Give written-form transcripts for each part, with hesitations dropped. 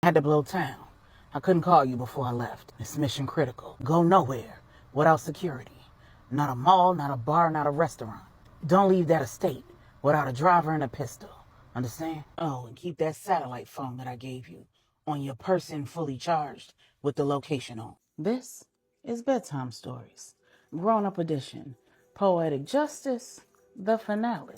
Had to blow town. I couldn't call you before I left. It's mission critical. Go nowhere without security. Not a mall, not a bar, not a restaurant. Don't leave that estate without a driver and a pistol. Understand? Oh, and keep that satellite phone that I gave you on your person fully charged with the location on. This is Bedtime Stories, Grownup Edition, Poetic Justice, the finale.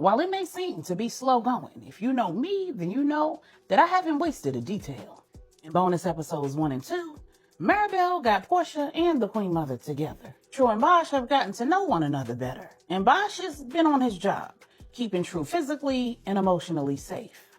While it may seem to be slow going, if you know me, then you know that I haven't wasted a detail. In bonus episodes 1 and 2, Maribel got Porsha and the Queen Mother together. True and Bosch have gotten to know one another better, and Bosch has been on his job, keeping True physically and emotionally safe.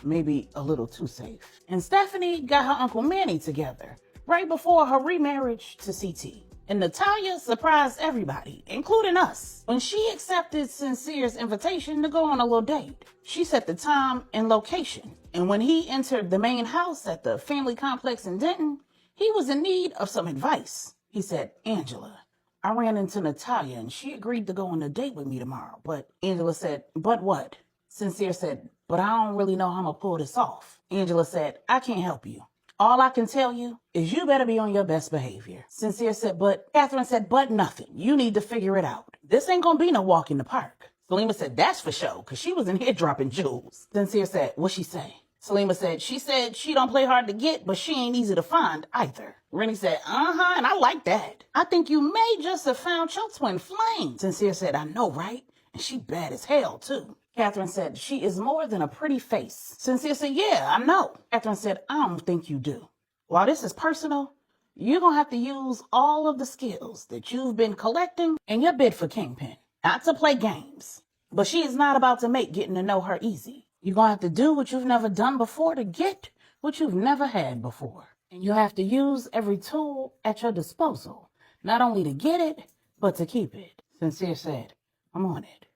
Maybe a little too safe. And Stephanie got her Uncle Manny together, right before her remarriage to CT. And Natalia surprised everybody, including us, when she accepted Sincere's invitation to go on a little date. She set the time and location, and when he entered the main house at the family complex in Denton, he was in need of some advice. He said, "Angela, I ran into Natalia and she agreed to go on a date with me tomorrow, but..." Angela said, "But what?" Sincere said, "But I don't really know how I'm gonna pull this off." Angela said, "I can't help you. All I can tell you is you better be on your best behavior." Sincere said, "But..." Catherine said, "But nothing. You need to figure it out. This ain't gonna be no walk in the park." Salima said, "That's for sure, because she was in here dropping jewels." Sincere said, "What'd she say?" Salima said she don't play hard to get, but she ain't easy to find either. Renni said, and I like that. I think you may just have found your twin flame. Sincere said, "I know, right? And she bad as hell, too." Catherine said, "She is more than a pretty face." Sincere said, "Yeah, I know." Catherine said, "I don't think you do. While this is personal, you're going to have to use all of the skills that you've been collecting in your bid for Kingpin. Not to play games, but she is not about to make getting to know her easy. You're going to have to do what you've never done before to get what you've never had before. And you have to use every tool at your disposal, not only to get it, but to keep it." Sincere said, "I'm on it.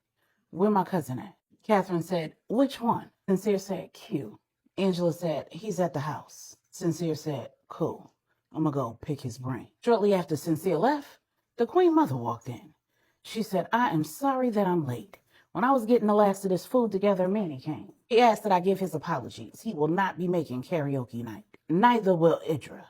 Where my cousin at?" Catherine said, "Which one?" Sincere said, "Q." Angela said, "He's at the house." Sincere said, "Cool. I'm gonna go pick his brain." Shortly after Sincere left, the Queen Mother walked in. She said, "I am sorry that I'm late. When I was getting the last of this food together, Manny came. He asked that I give his apologies. He will not be making karaoke night. Neither will Idra.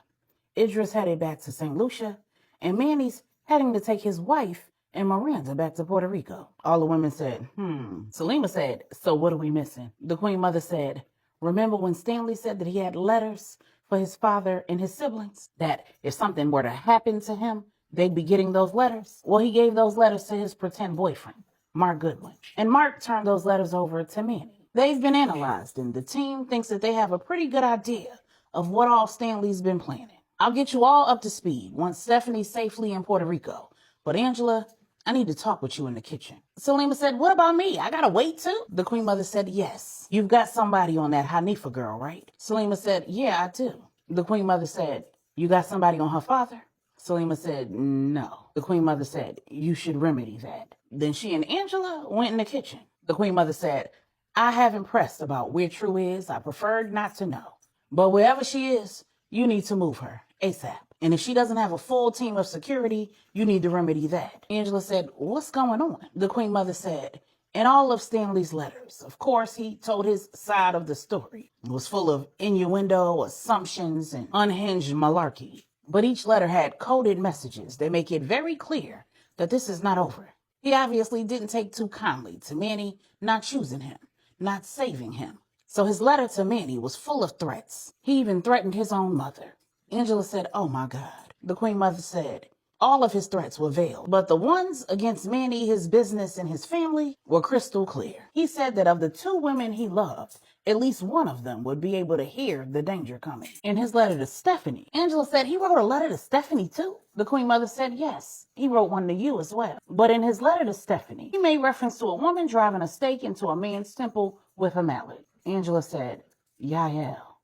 Idra's headed back to St. Lucia, and Manny's heading to take his wife and Miranda back to Puerto Rico." All the women said, Salima said, "So what are we missing?" The Queen Mother said, "Remember when Stanley said that he had letters for his father and his siblings? That if something were to happen to him, they'd be getting those letters? Well, he gave those letters to his pretend boyfriend, Mark Goodwin. And Mark turned those letters over to Manny. They've been analyzed, and the team thinks that they have a pretty good idea of what all Stanley's been planning. I'll get you all up to speed once Stephanie's safely in Puerto Rico. But Angela, I need to talk with you in the kitchen." Salima said, "What about me? I gotta wait too?" The Queen Mother said, "Yes. You've got somebody on that Hanifa girl, right?" Salima said, "Yeah, I do." The Queen Mother said, "You got somebody on her father?" Salima said, "No." The Queen Mother said, "You should remedy that." Then she and Angela went in the kitchen. The Queen Mother said, "I haven't pressed about where True is. I preferred not to know. But wherever she is, you need to move her ASAP. And if she doesn't have a full team of security, you need to remedy that." Angela said, "What's going on?" The Queen Mother said, "In all of Stanley's letters, of course, he told his side of the story. It was full of innuendo, assumptions, and unhinged malarkey. But each letter had coded messages that make it very clear that this is not over. He obviously didn't take too kindly to Manny not choosing him, not saving him. So his letter to Manny was full of threats. He even threatened his own mother." Angela said, "Oh my God." The Queen Mother said, "All of his threats were veiled, but the ones against Manny, his business, and his family were crystal clear. He said that of the 2 women he loved, at least one of them would be able to hear the danger coming." In his letter to Stephanie, Angela said, "He wrote a letter to Stephanie too?" The Queen Mother said, "Yes, he wrote one to you as well. But in his letter to Stephanie, he made reference to a woman driving a stake into a man's temple with a mallet." Angela said, "Yael.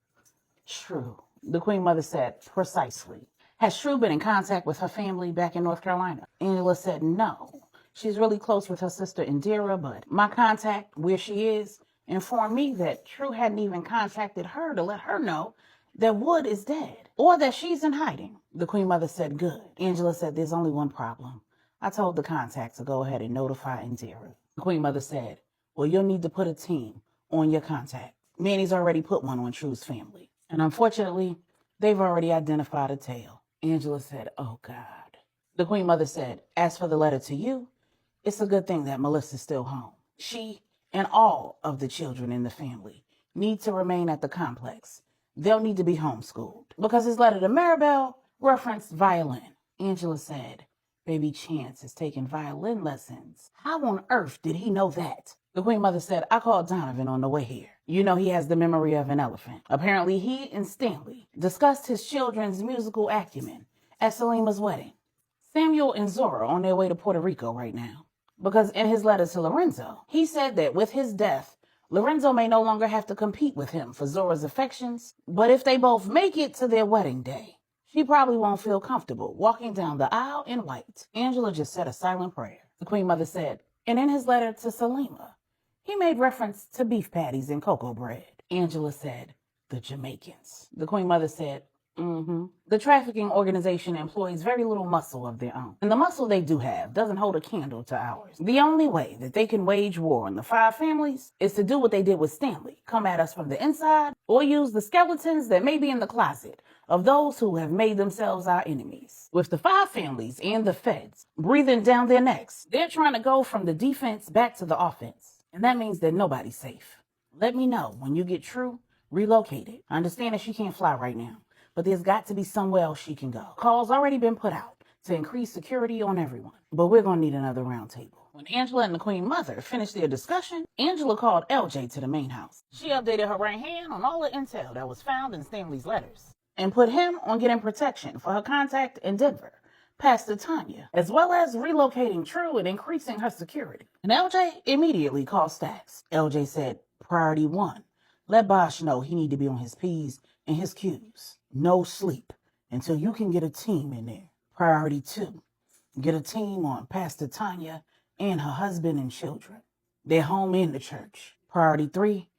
True." The Queen Mother said, "Precisely. Has True been in contact with her family back in North Carolina?" Angela said, "No. She's really close with her sister Indira, but my contact where she is informed me that True hadn't even contacted her to let her know that Wood is dead or that she's in hiding." The Queen Mother said, "Good." Angela said, "There's only one problem. I told the contact to go ahead and notify Indira." The Queen Mother said, "Well, you'll need to put a team on your contact. Manny's already put one on True's family. And unfortunately, they've already identified a tail. Angela said, oh God. The Queen Mother said, as for the letter to you, it's a good thing that Melissa's still home. She and all of the children in the family need to remain at the complex. They'll need to be homeschooled. Because his letter to Maribel referenced violin. Angela said, baby Chance is taking violin lessons. How on earth did he know that? The Queen Mother said, I called Donovan on the way here. You know he has the memory of an elephant. Apparently he and Stanley discussed his children's musical acumen at Selima's wedding. Samuel and Zora are on their way to Puerto Rico right now. Because in his letter to Lorenzo, he said that with his death, Lorenzo may no longer have to compete with him for Zora's affections, but if they both make it to their wedding day, she probably won't feel comfortable walking down the aisle in white. Angela just said a silent prayer. The Queen Mother said, and in his letter to Selima, he made reference to beef patties and cocoa bread. Angela said, the Jamaicans. The Queen Mother said, The trafficking organization employs very little muscle of their own. And the muscle they do have doesn't hold a candle to ours. The only way that they can wage war on the 5 families is to do what they did with Stanley, come at us from the inside, or use the skeletons that may be in the closet of those who have made themselves our enemies. With the 5 families and the feds breathing down their necks, they're trying to go from the defense back to the offense. And that means that nobody's safe. Let me know when you get True relocated. I understand that she can't fly right now, but there's got to be somewhere else she can go. Calls already been put out to increase security on everyone, but we're going to need another round table. When Angela and the Queen Mother finished their discussion, Angela called LJ to the main house. She updated her right hand on all the intel that was found in Stanley's letters and put him on getting protection for her contact in Denver, Pastor Tanya, as well as relocating True and increasing her security. And LJ immediately called Stacks. LJ said, priority 1, let Bosch know he need to be on his P's and his Q's. No sleep until you can get a team in there. Priority 2, get a team on Pastor Tanya and her husband and children. They're home in the church. Priority 3,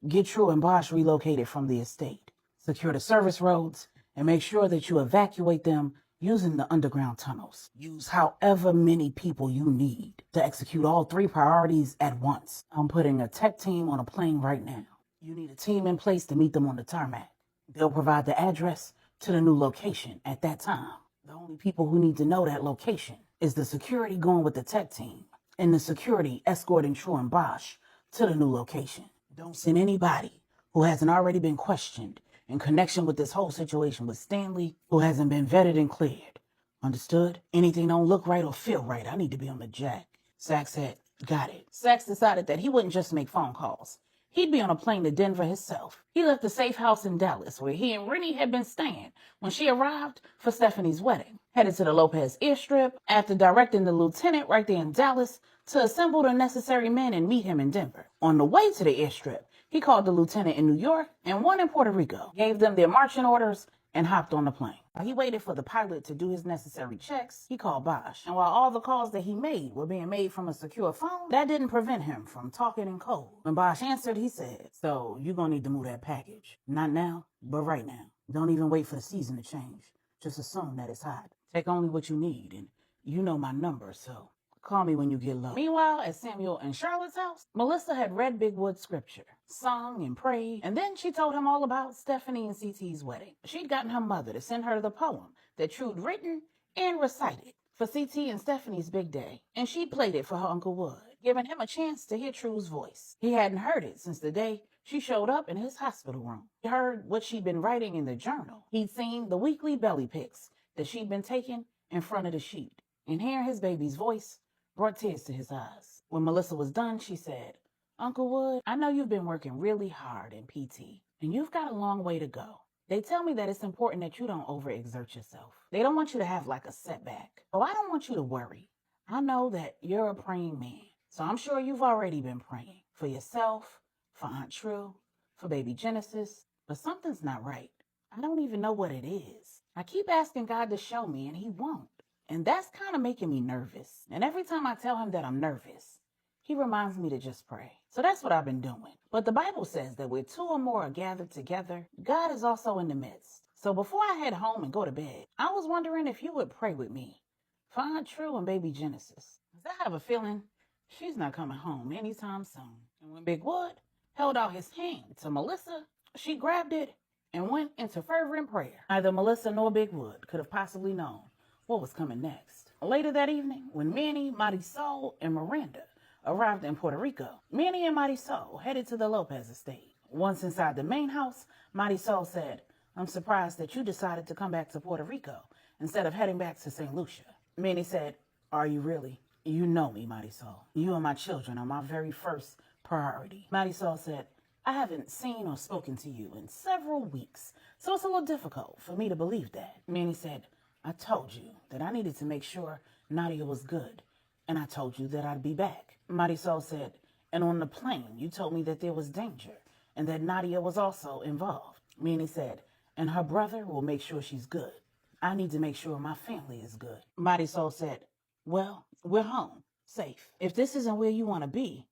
get True and Bosch relocated from the estate. Secure the service roads and make sure that you evacuate them using the underground tunnels. Use however many people you need to execute all 3 priorities at once. I'm putting a tech team on a plane right now. You need a team in place to meet them on the tarmac. They'll provide the address to the new location at that time. The only people who need to know that location is the security going with the tech team and the security escorting True and Bosch to the new location. Don't send anybody who hasn't already been questioned in connection with this whole situation with Stanley, who hasn't been vetted and cleared. Understood? Anything don't look right or feel right, I need to be on the jack. Sax said, got it. Sax decided that he wouldn't just make phone calls. He'd be on a plane to Denver himself. He left the safe house in Dallas where he and Renni had been staying when she arrived for Stephanie's wedding. Headed to the Lopez airstrip after directing the lieutenant right there in Dallas to assemble the necessary men and meet him in Denver. On the way to the airstrip, he called the lieutenant in New York and one in Puerto Rico, gave them their marching orders, and hopped on the plane. While he waited for the pilot to do his necessary checks, he called Bosch. And while all the calls that he made were being made from a secure phone, that didn't prevent him from talking in code. When Bosch answered, he said, so you're gonna need to move that package. Not now, but right now. Don't even wait for the season to change. Just assume that it's hot. Take only what you need, and you know my number, so call me when you get low. Meanwhile, at Samuel and Charlotte's house, Melissa had read Big Wood's scripture, sung and prayed, and then she told him all about Stephanie and CT's wedding. She'd gotten her mother to send her the poem that True'd written and recited for CT and Stephanie's big day, and she played it for her Uncle Wood, giving him a chance to hear True's voice. He hadn't heard it since the day she showed up in his hospital room. He heard what she'd been writing in the journal. He'd seen the weekly belly pics that she'd been taking in front of the sheet, and hearing his baby's voice brought tears to his eyes. When Melissa was done, she said, Uncle Wood, I know you've been working really hard in PT, and you've got a long way to go. They tell me that it's important that you don't overexert yourself. They don't want you to have like a setback. Oh, I don't want you to worry. I know that you're a praying man, so I'm sure you've already been praying for yourself, for Aunt True, for baby Genesis, but something's not right. I don't even know what it is. I keep asking God to show me, and he won't. And that's kind of making me nervous. And every time I tell him that I'm nervous, he reminds me to just pray. So that's what I've been doing. But the Bible says that where 2 or more are gathered together, God is also in the midst. So before I head home and go to bed, I was wondering if you would pray with me for Aunt True and baby Genesis. 'Cause I have a feeling she's not coming home anytime soon. And when Big Wood held out his hand to Melissa, she grabbed it and went into fervent prayer. Neither Melissa nor Big Wood could have possibly known what was coming next. Later that evening, when Manny, Marisol, and Miranda arrived in Puerto Rico, Manny and Marisol headed to the Lopez estate. Once inside the main house, Marisol said, "I'm surprised that you decided to come back to Puerto Rico instead of heading back to St. Lucia." Manny said, "Are you really? You know me, Marisol. You and my children are my very first priority." Marisol said, "I haven't seen or spoken to you in several weeks, so it's a little difficult for me to believe that." Manny said, "I told you that I needed to make sure Nadia was good, and I told you that I'd be back." Marisol said, "And on the plane, you told me that there was danger and that Nadia was also involved." Manny said, "And her brother will make sure she's good. I need to make sure my family is good." Marisol said, "Well, we're home, safe. If this isn't where you want to be,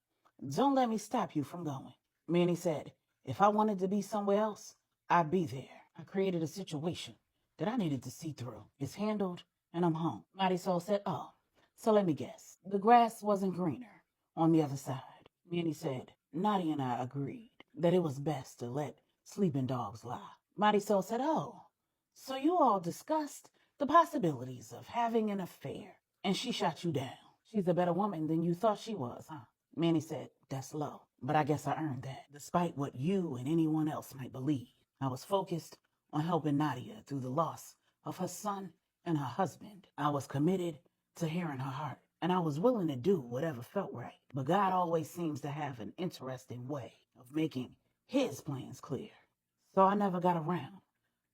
don't let me stop you from going." Manny said, "If I wanted to be somewhere else, I'd be there. I created a situation that I needed to see through. It's handled, and I'm home." Marisol said, "Oh, so let me guess. The grass wasn't greener on the other side." Manny said, "Nadia and I agreed that it was best to let sleeping dogs lie." Marisol said, "Oh, so you all discussed the possibilities of having an affair, and she shot you down. She's a better woman than you thought she was, huh?" Manny said, "That's low, but I guess I earned that. Despite what you and anyone else might believe, I was focused on helping Nadia through the loss of her son and her husband. I was committed to hearing her heart, and I was willing to do whatever felt right. But God always seems to have an interesting way of making his plans clear. So I never got around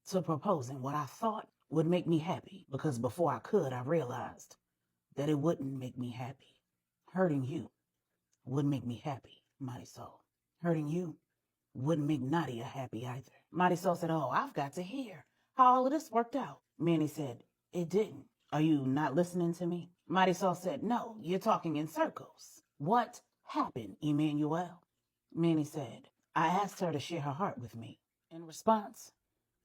to proposing what I thought would make me happy, because before I could, I realized that it wouldn't make me happy. Hurting you wouldn't make me happy, Marisol. Hurting you wouldn't make Nadia happy either." Marisol said, "Oh, I've got to hear how all of this worked out." Manny said, "It didn't. Are you not listening to me?" Marisol said, "No, you're talking in circles. What happened, Emmanuel?" Manny said, "I asked her to share her heart with me. In response,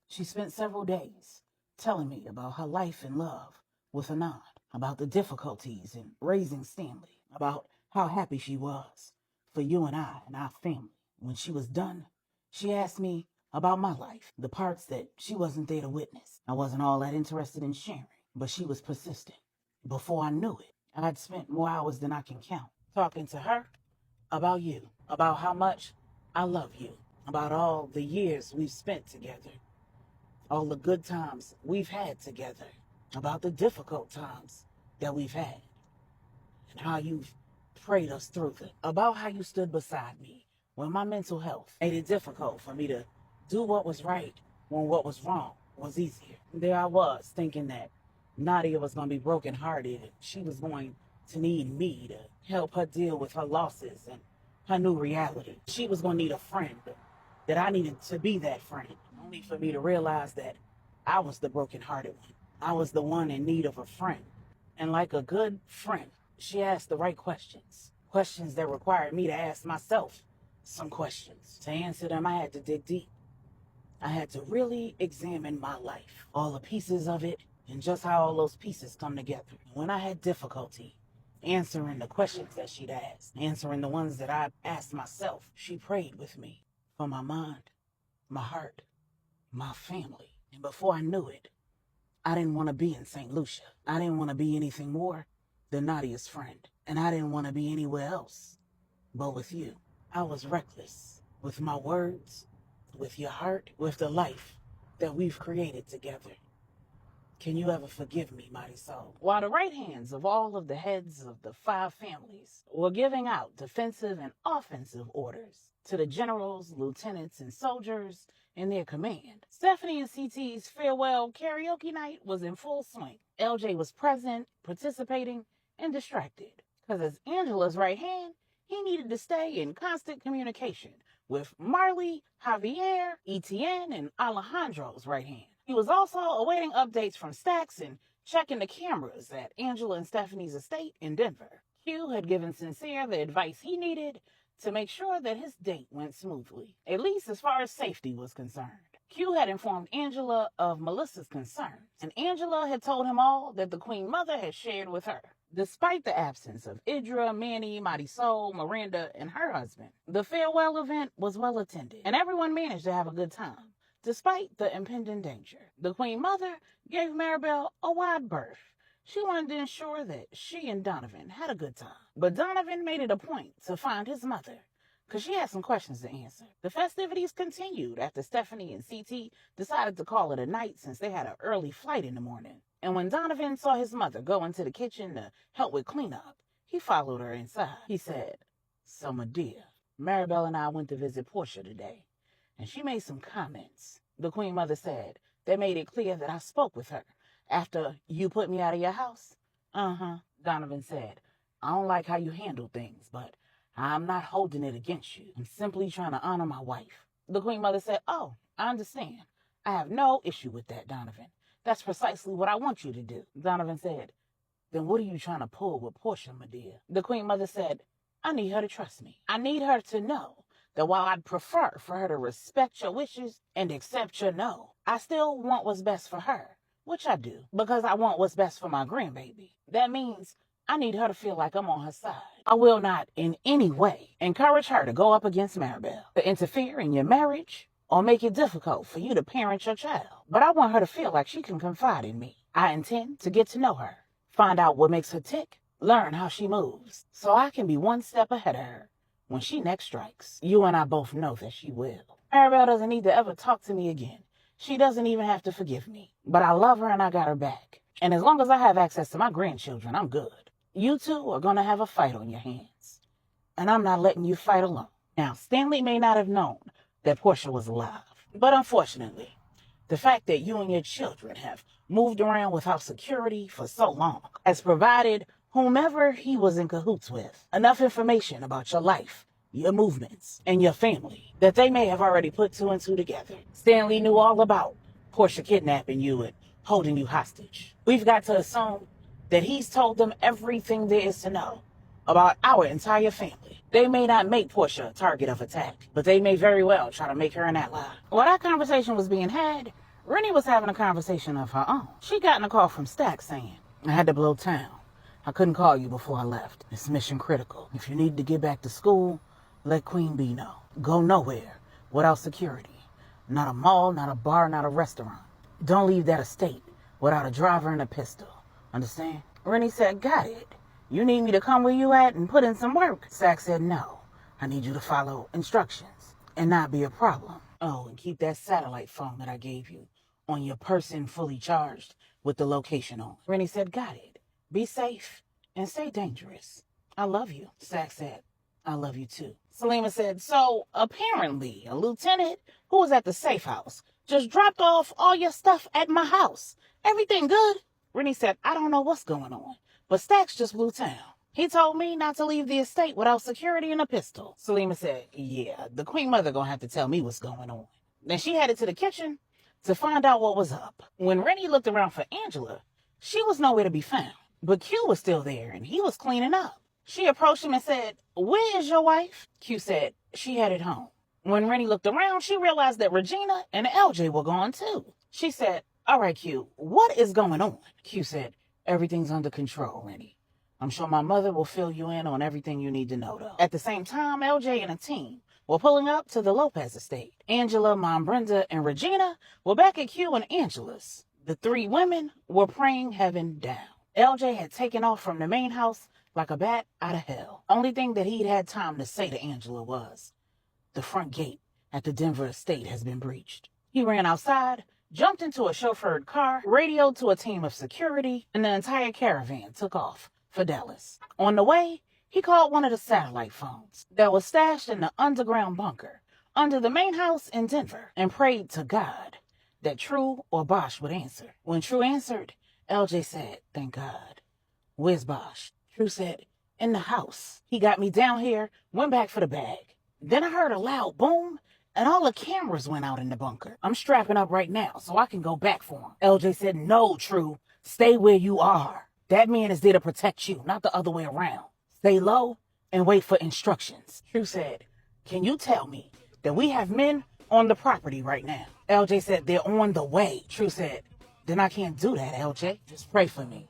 she spent several days telling me about her life and love with Anand, about the difficulties in raising Stanley, about how happy she was for you and I and our family. When she was done, she asked me about my life, the parts that she wasn't there to witness. I wasn't all that interested in sharing, but she was persistent. Before I knew it, I'd spent more hours than I can count talking to her about you, about how much I love you, about all the years we've spent together, all the good times we've had together, about the difficult times that we've had, and how you've prayed us through them, about how you stood beside me when my mental health made it difficult for me to do what was right when what was wrong was easier. There I was thinking that Nadia was going to be brokenhearted and she was going to need me to help her deal with her losses and her new reality. She was going to need a friend, that I needed to be that friend, only for me to realize that I was the brokenhearted one. I was the one in need of a friend. And like a good friend, she asked the right questions, questions that required me to ask myself some questions. To answer them, I had to dig deep. I had to really examine my life, all the pieces of it, and just how all those pieces come together. When I had difficulty answering the questions that she'd asked, answering the ones that I asked myself, she prayed with me for my mind, my heart, my family. And before I knew it, I didn't want to be in St. Lucia. I didn't want to be anything more than Nadia's friend. And I didn't want to be anywhere else but with you. I was reckless with my words, with your heart, with the life that we've created together. Can you ever forgive me, Marisol?" While the right hands of all of the heads of the 5 families were giving out defensive and offensive orders to the generals, lieutenants, and soldiers in their command, Stephanie and CT's farewell karaoke night was in full swing. LJ was present, participating, and distracted, because as Angela's right hand, he needed to stay in constant communication with Marley, Javier, Etienne, and Alejandro's right hand. He was also awaiting updates from Stax and checking the cameras at Angela and Stephanie's estate in Denver. Q had given Sincere the advice he needed to make sure that his date went smoothly, at least as far as safety was concerned. Q had informed Angela of Melissa's concerns, and Angela had told him all that the Queen Mother had shared with her. Despite the absence of Idra, Manny, Marisol, Miranda, and her husband, the farewell event was well attended, and everyone managed to have a good time, despite the impending danger. The Queen Mother gave Maribel a wide berth. She wanted to ensure that she and Donovan had a good time, but Donovan made it a point to find his mother, because she had some questions to answer. The festivities continued after Stephanie and CT decided to call it a night since they had an early flight in the morning. And when Donovan saw his mother go into the kitchen to help with cleanup, he followed her inside. He said, "So, my dear, Maribel and I went to visit Porsha today, and she made some comments." The Queen Mother said, "They made it clear that I spoke with her after you put me out of your house." "Uh-huh," Donovan said. "I don't like how you handle things, but I'm not holding it against you. I'm simply trying to honor my wife." The Queen Mother said, "Oh, I understand. I have no issue with that, Donovan. That's precisely what I want you to do." Donovan said, "Then what are you trying to pull with Porsha, my dear?" The Queen Mother said, "I need her to trust me. I need her to know that while I'd prefer for her to respect your wishes and accept your no, I still want what's best for her, which I do, because I want what's best for my grandbaby. That means I need her to feel like I'm on her side. I will not in any way encourage her to go up against Maribel, to interfere in your marriage, or make it difficult for you to parent your child. But I want her to feel like she can confide in me. I intend to get to know her, find out what makes her tick, learn how she moves, so I can be one step ahead of her when she next strikes. You and I both know that she will. Maribel doesn't need to ever talk to me again. She doesn't even have to forgive me. But I love her and I got her back. And as long as I have access to my grandchildren, I'm good. You two are going to have a fight on your hands. And I'm not letting you fight alone." Now, Stanley may not have known that Porsha was alive. But unfortunately, the fact that you and your children have moved around without security for so long has provided whomever he was in cahoots with enough information about your life, your movements, and your family that they may have already put two and two together. Stanley knew all about Porsha kidnapping you and holding you hostage. We've got to assume that he's told them everything there is to know about our entire family. They may not make Porsha a target of attack, but they may very well try to make her an ally. While that conversation was being had, Renni was having a conversation of her own. She got a call from Stack saying, "I had to blow town. I couldn't call you before I left. It's mission critical. If you need to get back to school, let Queen Bee know. Go nowhere without security. Not a mall, not a bar, not a restaurant. Don't leave that estate without a driver and a pistol. Understand?" Renni said, "Got it. You need me to come where you at and put in some work?" Stack said, "No. I need you to follow instructions and not be a problem. Oh, and keep that satellite phone that I gave you on your person fully charged with the location on." Renni said, "Got it. Be safe and stay dangerous. I love you." Stack said, "I love you too." Salima said, "So apparently a lieutenant who was at the safe house just dropped off all your stuff at my house. Everything good?" Renni said, "I don't know what's going on, but Stacks just blew town. He told me not to leave the estate without security and a pistol." Salima said, "Yeah, the Queen Mother gonna have to tell me what's going on." Then she headed to the kitchen to find out what was up. When Renni looked around for Angela, she was nowhere to be found. But Q was still there and he was cleaning up. She approached him and said, "Where is your wife?" Q said, "She headed home." When Renni looked around, she realized that Regina and LJ were gone too. She said, "All right, Q, what is going on?" Q said, "Everything's under control, Renni. I'm sure my mother will fill you in on everything you need to know, though." At the same time, LJ and a team were pulling up to the Lopez estate. Angela, Mom Brenda, and Regina were back at Q and Angela's. The three women were praying heaven down. LJ had taken off from the main house like a bat out of hell. Only thing that he'd had time to say to Angela was, "The front gate at the Denver estate has been breached." He ran outside, jumped into a chauffeured car, radioed to a team of security, and the entire caravan took off for Dallas. On the way, he called one of the satellite phones that was stashed in the underground bunker under the main house in Denver and prayed to God that True or Bosch would answer. When True answered, LJ said, "Thank God." "Where's Bosch?" True said, "In the house. He got me down here, went back for the bag. Then I heard a loud boom, and all the cameras went out in the bunker. I'm strapping up right now so I can go back for him." LJ said, "No, True. Stay where you are. That man is there to protect you, not the other way around. Stay low and wait for instructions." True said, "Can you tell me that we have men on the property right now?" LJ said, "They're on the way." True said, "Then I can't do that, LJ. Just pray for me."